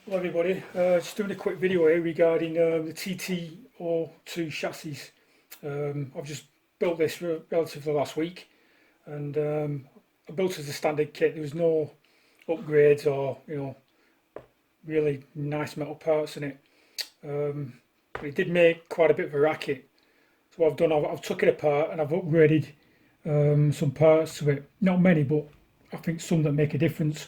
Hello everybody, just doing a quick video here regarding the TTO2 chassis. I've just built this relatively last week, and I built it as a standard kit. There was no upgrades or really nice metal parts in it. But it did make quite a bit of a racket. So what I've done, I've took it apart and I've upgraded some parts to it. Not many, but I think some that make a difference.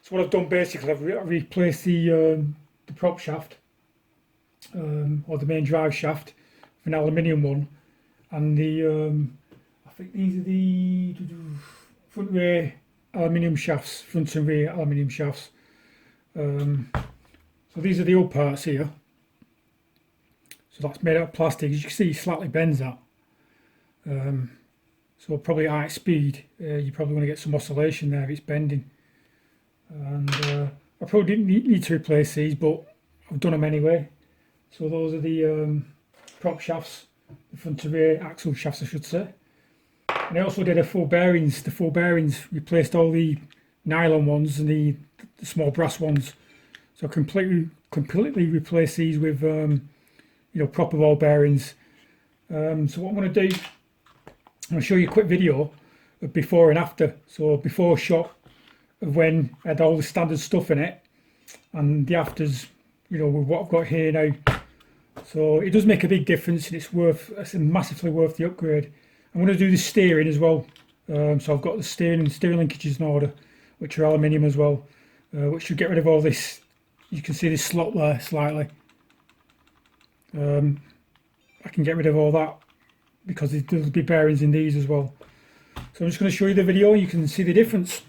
So what I've done basically, I've replaced the prop shaft or the main drive shaft with an aluminium one, and I think these are the front rear aluminium shafts, front and rear aluminium shafts. So these are the old parts here. So that's made out of plastic. As you can see, it slightly bends that. So probably at high speed, you probably want to get some oscillation there if it's bending. And I probably didn't need to replace these, but I've done them anyway. So those are the prop shafts, the front to rear axle shafts I should say. And I also did the full bearings. The full bearings replaced all the nylon ones and the small brass ones. So I completely replaced these with proper ball bearings. So what I'm going to do, I'm going to show you a quick video of before and after. So before shot of when I had all the standard stuff in it, and the afters, with what I've got here now. So it does make a big difference, and it's massively worth the upgrade. I'm going to do the steering as well. So I've got the steering linkages in order, which are aluminium as well, which should get rid of all this. You can see this slot there slightly. I can get rid of all that because there'll be bearings in these as well. So I'm just going to show you the video. You can see the difference.